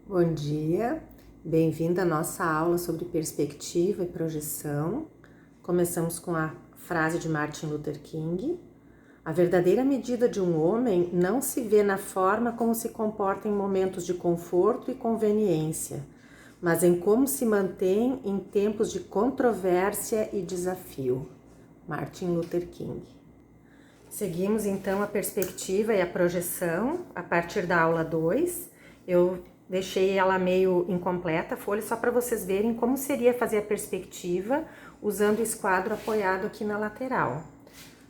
Bom dia, bem-vindo à nossa aula sobre perspectiva e projeção. Começamos com a frase de Martin Luther King: a verdadeira medida de um homem não se vê na forma como se comporta em momentos de conforto e conveniência, mas em como se mantém em tempos de controvérsia e desafio. Martin Luther King. Seguimos então a perspectiva e a projeção a partir da aula 2. Eu deixei ela meio incompleta, a folha, só para vocês verem como seria fazer a perspectiva usando o esquadro apoiado aqui na lateral.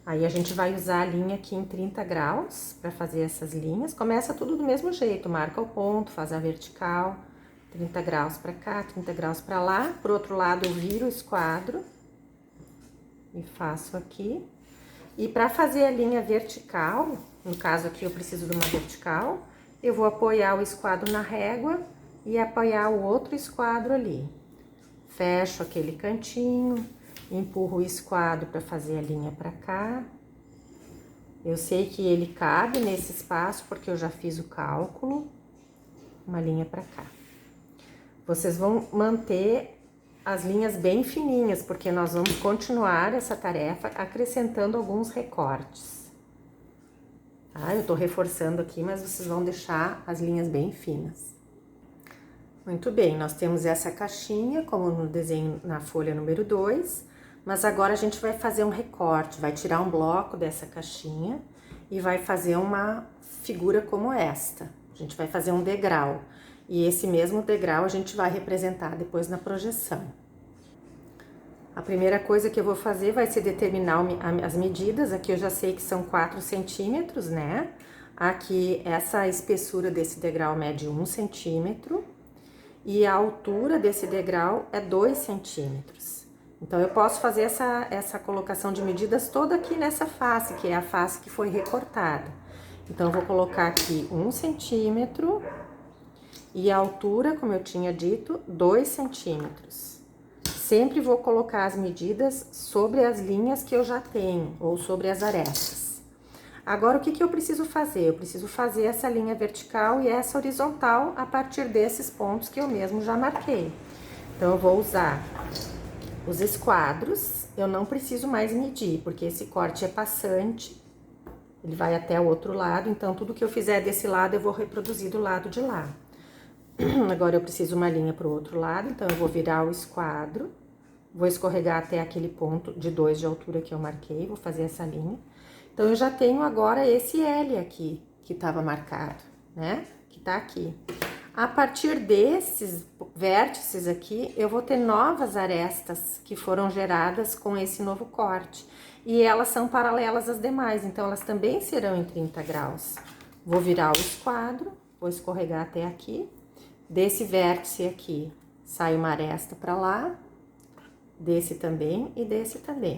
Aí a gente vai usar a linha aqui em 30 graus para fazer essas linhas. Começa tudo do mesmo jeito, marca o ponto, faz a vertical, 30 graus para cá, 30 graus para lá. Por outro lado, eu viro o esquadro e faço aqui. E para fazer a linha vertical, no caso aqui eu preciso de uma vertical, eu vou apoiar o esquadro na régua e apoiar o outro esquadro ali. Fecho aquele cantinho, empurro o esquadro para fazer a linha para cá. Eu sei que ele cabe nesse espaço porque eu já fiz o cálculo. Uma linha para cá. Vocês vão manter as linhas bem fininhas, porque nós vamos continuar essa tarefa acrescentando alguns recortes. Tá? Eu tô reforçando aqui, mas vocês vão deixar as linhas bem finas. Muito bem, nós temos essa caixinha, como no desenho na folha número 2, mas agora a gente vai fazer um recorte, vai tirar um bloco dessa caixinha e vai fazer uma figura como esta. A gente vai fazer um degrau. E esse mesmo degrau a gente vai representar depois na projeção. A primeira coisa que eu vou fazer vai ser determinar as medidas. Aqui eu já sei que são 4 centímetros, né? Aqui essa espessura desse degrau mede 1 centímetro e a altura desse degrau é 2 centímetros. Então eu posso fazer essa colocação de medidas toda aqui nessa face, que é a face que foi recortada. Então eu vou colocar aqui 1 centímetro. E a altura, como eu tinha dito, 2 centímetros. Sempre vou colocar as medidas sobre as linhas que eu já tenho, ou sobre as arestas. Agora, o que eu preciso fazer? Eu preciso fazer essa linha vertical e essa horizontal a partir desses pontos que eu mesmo já marquei. Então, eu vou usar os esquadros, eu não preciso mais medir, porque esse corte é passante, ele vai até o outro lado, então tudo que eu fizer desse lado eu vou reproduzir do lado de lá. Agora eu preciso uma linha para o outro lado, então eu vou virar o esquadro, vou escorregar até aquele ponto de 2 de altura que eu marquei, vou fazer essa linha. Então eu já tenho agora esse L aqui, que estava marcado, né? Que tá aqui. A partir desses vértices aqui, eu vou ter novas arestas que foram geradas com esse novo corte. E elas são paralelas às demais, então elas também serão em 30 graus. Vou virar o esquadro, vou escorregar até aqui. Desse vértice aqui, sai uma aresta para lá, desse também e desse também.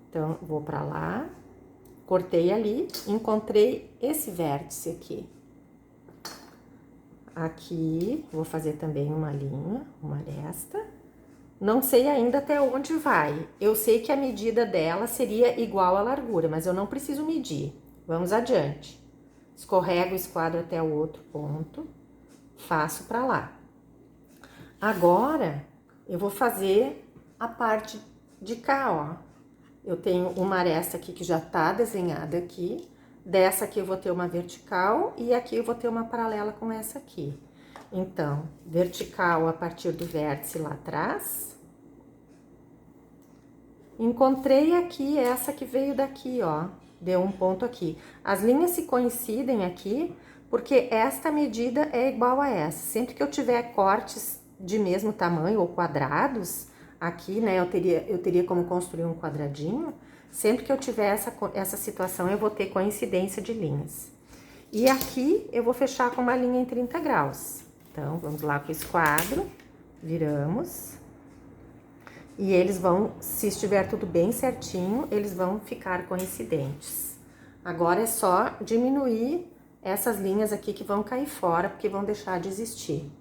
Então, vou para lá, cortei ali, encontrei esse vértice aqui. Aqui, vou fazer também uma linha, uma aresta. Não sei ainda até onde vai. Eu sei que a medida dela seria igual à largura, mas eu não preciso medir. Vamos adiante. Escorrego o esquadro até o outro ponto. Faço para lá. Agora, eu vou fazer a parte de cá, ó. Eu tenho uma aresta aqui que já tá desenhada aqui. Dessa aqui eu vou ter uma vertical e aqui eu vou ter uma paralela com essa aqui. Então, vertical a partir do vértice lá atrás. Encontrei aqui essa que veio daqui, ó. Deu um ponto aqui. As linhas se coincidem aqui, porque esta medida é igual a essa. Sempre que eu tiver cortes de mesmo tamanho ou quadrados, aqui, né, eu teria como construir um quadradinho. Sempre que eu tiver essa situação, eu vou ter coincidência de linhas. E aqui eu vou fechar com uma linha em 30 graus. Então, vamos lá com o esquadro, viramos. E eles vão, se estiver tudo bem certinho, eles vão ficar coincidentes. Agora é só diminuir essas linhas aqui que vão cair fora, porque vão deixar de existir.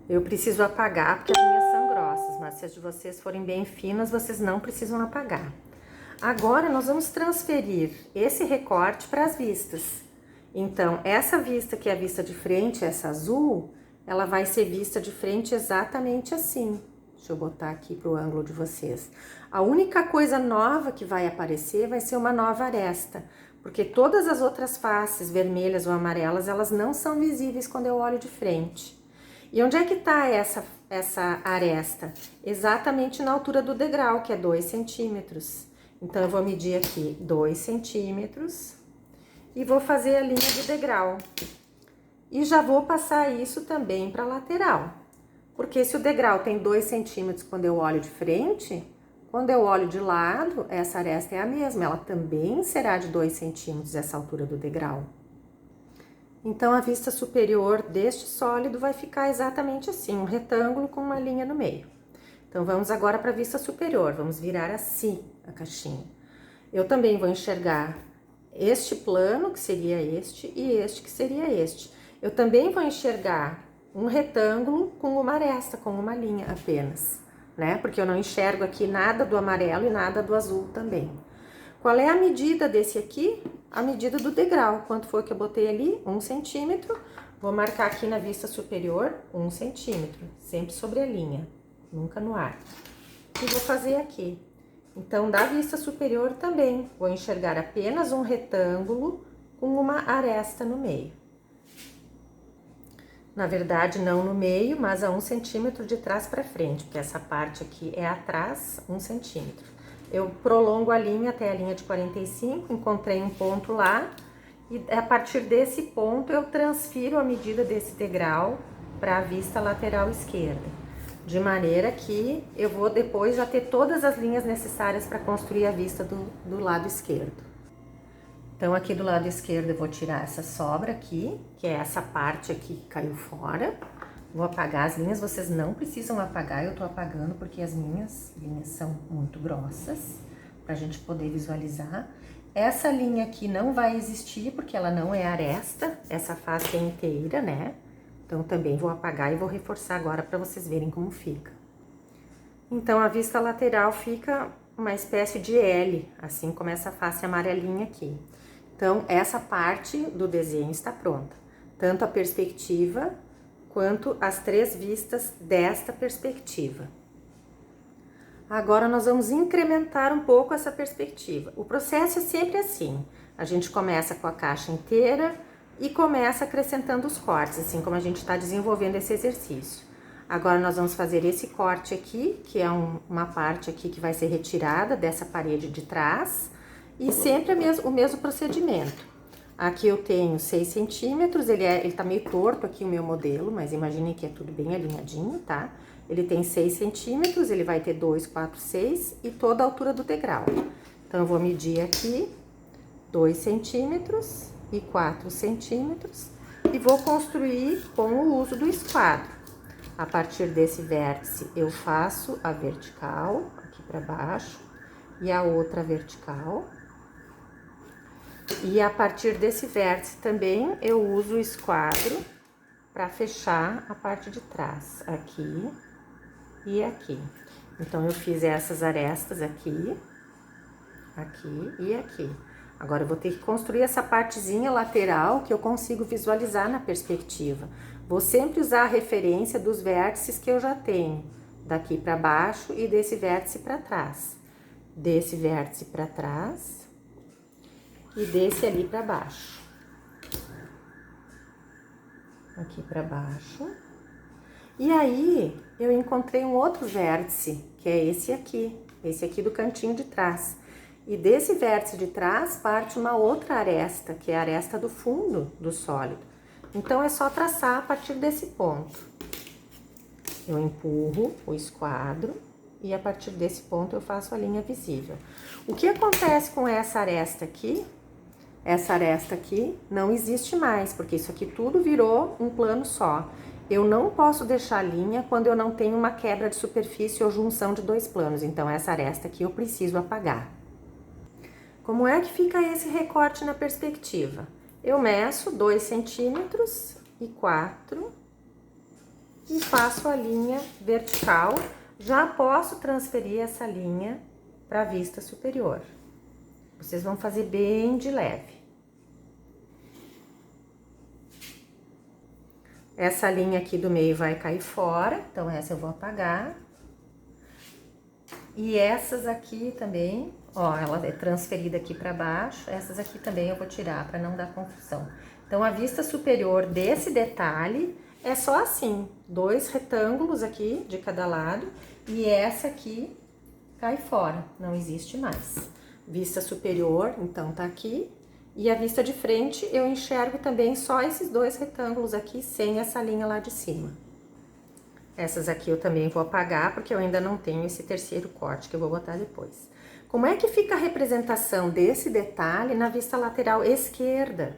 Eu preciso apagar, porque as linhas são grossas, mas se as de vocês forem bem finas, vocês não precisam apagar. Agora, nós vamos transferir esse recorte para as vistas. Então, essa vista que é a vista de frente, essa azul, ela vai ser vista de frente exatamente assim. Deixa eu botar aqui para o ângulo de vocês. A única coisa nova que vai aparecer vai ser uma nova aresta, porque todas as outras faces vermelhas ou amarelas, elas não são visíveis quando eu olho de frente. E onde é que está essa aresta? Exatamente na altura do degrau, que é 2 centímetros. Então, eu vou medir aqui 2 centímetros e vou fazer a linha do degrau. E já vou passar isso também para a lateral. Porque se o degrau tem 2 centímetros quando eu olho de frente, quando eu olho de lado, essa aresta é a mesma. Ela também será de 2 centímetros essa altura do degrau. Então, a vista superior deste sólido vai ficar exatamente assim, um retângulo com uma linha no meio. Então, vamos agora para a vista superior. Vamos virar assim a caixinha. Eu também vou enxergar este plano, que seria este, e este, que seria este. Eu também vou enxergar um retângulo com uma aresta, com uma linha apenas, né? Porque eu não enxergo aqui nada do amarelo e nada do azul também. Qual é a medida desse aqui? A medida do degrau. Quanto foi que eu botei ali? 1 centímetro. Vou marcar aqui na vista superior 1 centímetro, sempre sobre a linha, nunca no ar. E vou fazer aqui. Então, da vista superior também, vou enxergar apenas um retângulo com uma aresta no meio. Na verdade, não no meio, mas a 1 centímetro de trás para frente, porque essa parte aqui é atrás, 1 centímetro. Eu prolongo a linha até a linha de 45, encontrei um ponto lá, e a partir desse ponto eu transfiro a medida desse degrau para a vista lateral esquerda. De maneira que eu vou depois já ter todas as linhas necessárias para construir a vista do lado esquerdo. Então, aqui do lado esquerdo eu vou tirar essa sobra aqui, que é essa parte aqui que caiu fora. Vou apagar as linhas, vocês não precisam apagar, eu tô apagando porque as minhas linhas são muito grossas, pra gente poder visualizar. Essa linha aqui não vai existir porque ela não é aresta, essa face é inteira, né? Então, também vou apagar e vou reforçar agora para vocês verem como fica. Então, a vista lateral fica uma espécie de L, assim como essa face amarelinha aqui. Então, essa parte do desenho está pronta. Tanto a perspectiva, quanto as 3 vistas desta perspectiva. Agora, nós vamos incrementar um pouco essa perspectiva. O processo é sempre assim. A gente começa com a caixa inteira e começa acrescentando os cortes, assim como a gente está desenvolvendo esse exercício. Agora, nós vamos fazer esse corte aqui, que é uma parte aqui que vai ser retirada dessa parede de trás, e sempre o mesmo procedimento. Aqui eu tenho 6 centímetros, ele tá meio torto aqui o meu modelo, mas imaginem que é tudo bem alinhadinho, tá? Ele tem 6 centímetros, ele vai ter 2, 4, 6 e toda a altura do degrau. Então, eu vou medir aqui 2 centímetros e 4 centímetros e vou construir com o uso do esquadro. A partir desse vértice, eu faço a vertical, aqui para baixo, e a outra vertical. E a partir desse vértice também, eu uso o esquadro para fechar a parte de trás, aqui e aqui. Então, eu fiz essas arestas aqui, aqui e aqui. Agora, eu vou ter que construir essa partezinha lateral que eu consigo visualizar na perspectiva. Vou sempre usar a referência dos vértices que eu já tenho, daqui para baixo e desse vértice para trás. Desse vértice para trás e desse ali para baixo. Aqui para baixo. E aí, eu encontrei um outro vértice, que é esse aqui do cantinho de trás. E desse vértice de trás parte uma outra aresta, que é a aresta do fundo do sólido. Então, é só traçar a partir desse ponto. Eu empurro o esquadro e a partir desse ponto eu faço a linha visível. O que acontece com essa aresta aqui? Essa aresta aqui não existe mais, porque isso aqui tudo virou um plano só. Eu não posso deixar linha quando eu não tenho uma quebra de superfície ou junção de 2 planos. Então, essa aresta aqui eu preciso apagar. Como é que fica esse recorte na perspectiva? Eu meço 2 centímetros e 4 e faço a linha vertical. Já posso transferir essa linha para a vista superior. Vocês vão fazer bem de leve. Essa linha aqui do meio vai cair fora, então essa eu vou apagar. E essas aqui também, ó, ela é transferida aqui para baixo, essas aqui também eu vou tirar para não dar confusão. Então, a vista superior desse detalhe é só assim, 2 retângulos aqui de cada lado, e essa aqui cai fora, não existe mais. Vista superior, então, tá aqui, e a vista de frente eu enxergo também só esses 2 retângulos aqui, sem essa linha lá de cima. Essas aqui eu também vou apagar, porque eu ainda não tenho esse terceiro corte, que eu vou botar depois. Como é que fica a representação desse detalhe na vista lateral esquerda?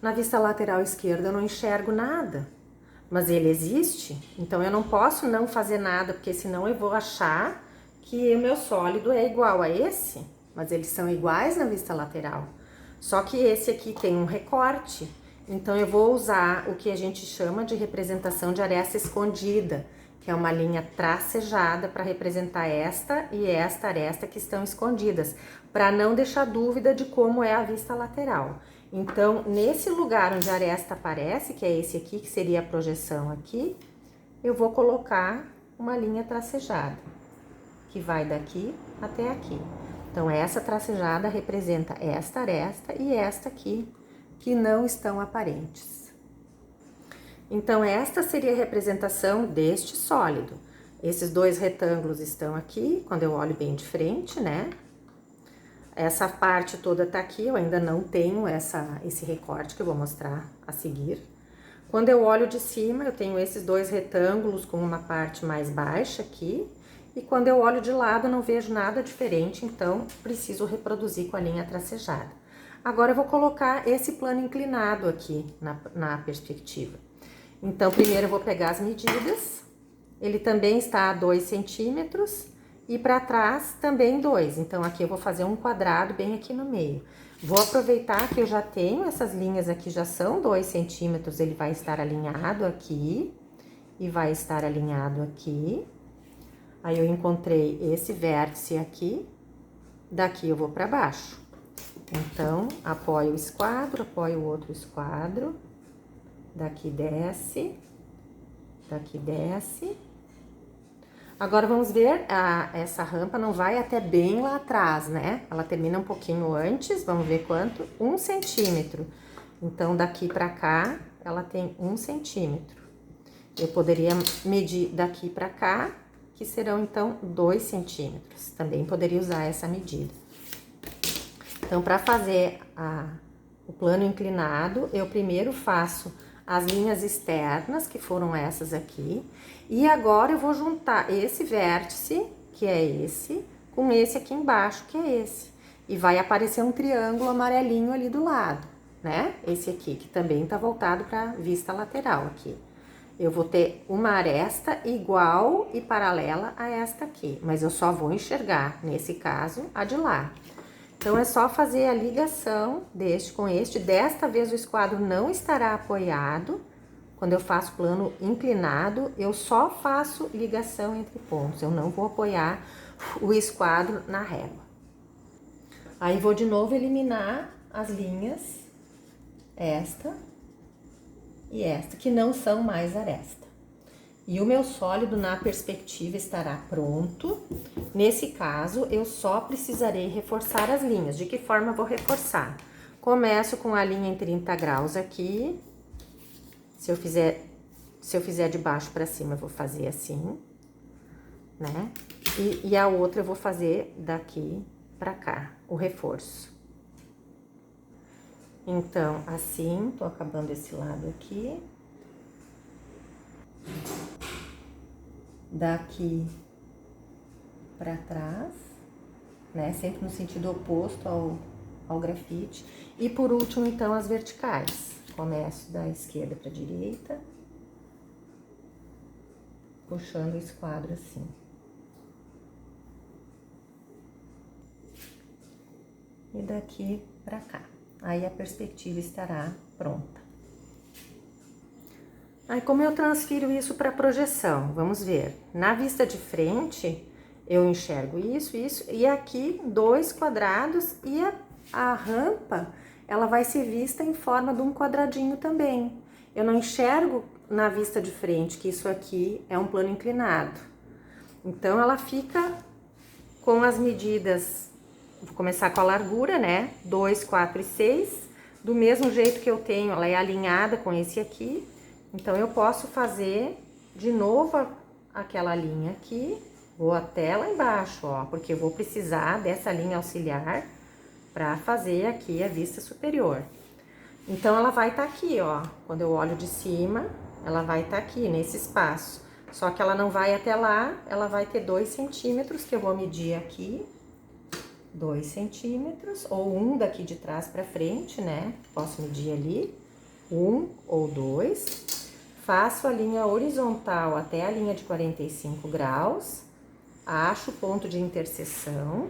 Na vista lateral esquerda eu não enxergo nada, mas ele existe, então eu não posso não fazer nada, porque senão eu vou achar que o meu sólido é igual a esse, mas eles são iguais na vista lateral. Só que esse aqui tem um recorte, então eu vou usar o que a gente chama de representação de aresta escondida, que é uma linha tracejada para representar esta e esta aresta que estão escondidas, para não deixar dúvida de como é a vista lateral. Então, nesse lugar onde a aresta aparece, que é esse aqui, que seria a projeção aqui, eu vou colocar uma linha tracejada, que vai daqui até aqui. Então, essa tracejada representa esta aresta e esta aqui, que não estão aparentes. Então, esta seria a representação deste sólido. Esses 2 retângulos estão aqui, quando eu olho bem de frente, né? Essa parte toda tá aqui, eu ainda não tenho esse recorte que eu vou mostrar a seguir. Quando eu olho de cima, eu tenho esses 2 retângulos com uma parte mais baixa aqui. E quando eu olho de lado, eu não vejo nada diferente, então preciso reproduzir com a linha tracejada. Agora eu vou colocar esse plano inclinado aqui na perspectiva. Então, primeiro eu vou pegar as medidas. Ele também está a 2 centímetros. E para trás também 2, então aqui eu vou fazer um quadrado bem aqui no meio. Vou aproveitar que eu já tenho essas linhas aqui, já são 2 centímetros, ele vai estar alinhado aqui e vai estar alinhado aqui. Aí eu encontrei esse vértice aqui, daqui eu vou para baixo. Então, apoio o esquadro, apoio o outro esquadro, daqui desce, daqui desce. Agora, vamos ver, essa rampa não vai até bem lá atrás, né? Ela termina um pouquinho antes, vamos ver quanto? 1 centímetro. Então, daqui pra cá, ela tem 1 centímetro. Eu poderia medir daqui pra cá, que serão, então, 2 centímetros. Também poderia usar essa medida. Então, para fazer o plano inclinado, eu primeiro faço as linhas externas, que foram essas aqui, e agora eu vou juntar esse vértice, que é esse, com esse aqui embaixo, que é esse. E vai aparecer um triângulo amarelinho ali do lado, né? Esse aqui, que também tá voltado para vista lateral aqui. Eu vou ter uma aresta igual e paralela a esta aqui, mas eu só vou enxergar, nesse caso, a de lá. Então, é só fazer a ligação deste com este. Desta vez, o esquadro não estará apoiado. Quando eu faço plano inclinado, eu só faço ligação entre pontos. Eu não vou apoiar o esquadro na régua. Aí, vou de novo eliminar as linhas, esta e esta, que não são mais aresta. E o meu sólido na perspectiva estará pronto. Nesse caso, eu só precisarei reforçar as linhas. De que forma eu vou reforçar? Começo com a linha em 30 graus aqui. Se eu fizer de baixo para cima, eu vou fazer assim, né? E a outra eu vou fazer daqui para cá, o reforço. Então, assim, tô acabando esse lado aqui. Daqui para trás, né? Sempre no sentido oposto ao grafite. E por último, então, as verticais. Começo da esquerda para a direita, puxando o esquadro assim. E daqui para cá. Aí a perspectiva estará pronta. Aí, como eu transfiro isso para a projeção? Vamos ver. Na vista de frente, eu enxergo isso, e aqui 2 quadrados, e a rampa, ela vai ser vista em forma de um quadradinho também. eu não enxergo na vista de frente que isso aqui é um plano inclinado. Então, ela fica com as medidas, vou começar com a largura, né? 2, 4 e 6. Do mesmo jeito que eu tenho, ela é alinhada com esse aqui. Então, eu posso fazer de novo aquela linha aqui. Vou até lá embaixo, ó, porque eu vou precisar dessa linha auxiliar para fazer aqui a vista superior. Então, ela vai estar aqui, ó. Quando eu olho de cima, ela vai estar aqui, nesse espaço. Só que ela não vai até lá, ela vai ter 2 centímetros, que eu vou medir aqui. 2 centímetros, ou 1 daqui de trás para frente, né? Posso medir ali. 1 ou 2. Faço a linha horizontal até a linha de 45 graus. Acho o ponto de interseção.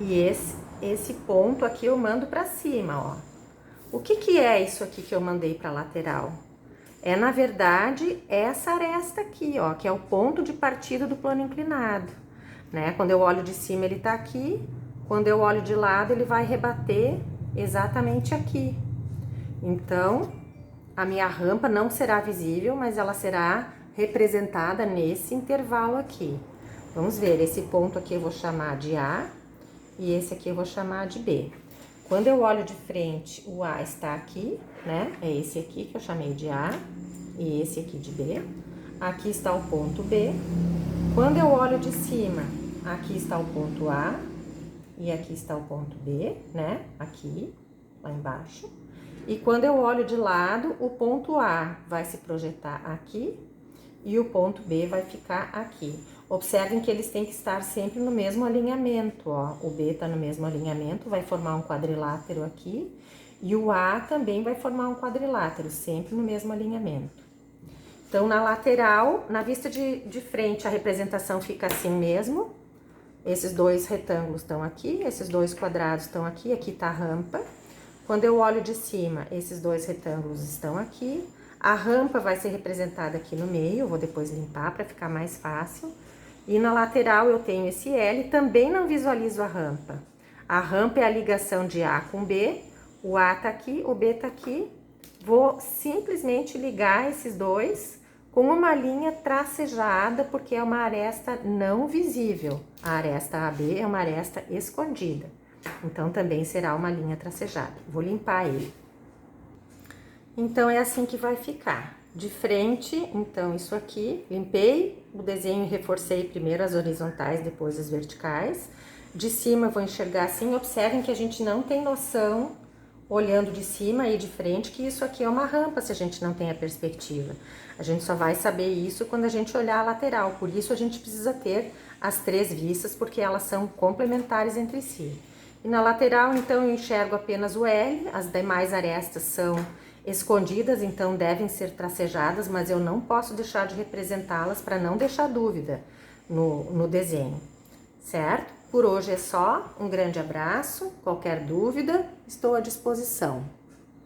E esse ponto aqui eu mando para cima, ó. O que é isso aqui que eu mandei para lateral? É, na verdade, essa aresta aqui, ó, que é o ponto de partida do plano inclinado, né? Quando eu olho de cima, ele tá aqui. Quando eu olho de lado, ele vai rebater exatamente aqui. Então, a minha rampa não será visível, mas ela será representada nesse intervalo aqui. Vamos ver, esse ponto aqui eu vou chamar de A e esse aqui eu vou chamar de B. Quando eu olho de frente, o A está aqui, né? É esse aqui que eu chamei de A e esse aqui de B. Aqui está o ponto B. Quando eu olho de cima, aqui está o ponto A e aqui está o ponto B, né? Aqui, lá embaixo. E quando eu olho de lado, o ponto A vai se projetar aqui e o ponto B vai ficar aqui. Observem que eles têm que estar sempre no mesmo alinhamento, ó. O B tá no mesmo alinhamento, vai formar um quadrilátero aqui. E o A também vai formar um quadrilátero, sempre no mesmo alinhamento. Então, na lateral, na vista de frente, a representação fica assim mesmo. Esses 2 retângulos estão aqui, esses 2 quadrados estão aqui, aqui tá a rampa. Quando eu olho de cima, esses 2 retângulos estão aqui. A rampa vai ser representada aqui no meio, eu vou depois limpar para ficar mais fácil. E na lateral eu tenho esse L, também não visualizo a rampa. A rampa é a ligação de A com B, o A tá aqui, o B tá aqui. Vou simplesmente ligar esses 2 com uma linha tracejada, porque é uma aresta não visível. A aresta AB é uma aresta escondida, então também será uma linha tracejada. Vou limpar ele. Então, é assim que vai ficar. De frente, então, isso aqui, limpei o desenho e reforcei primeiro as horizontais, depois as verticais. De cima, eu vou enxergar assim. Observem que a gente não tem noção, olhando de cima e de frente, que isso aqui é uma rampa, se a gente não tem a perspectiva. A gente só vai saber isso quando a gente olhar a lateral. Por isso, a gente precisa ter as 3 vistas, porque elas são complementares entre si. E na lateral, então, eu enxergo apenas o L, as demais arestas são escondidas, então devem ser tracejadas, mas eu não posso deixar de representá-las para não deixar dúvida no desenho, certo? Por hoje é só, um grande abraço, qualquer dúvida, estou à disposição.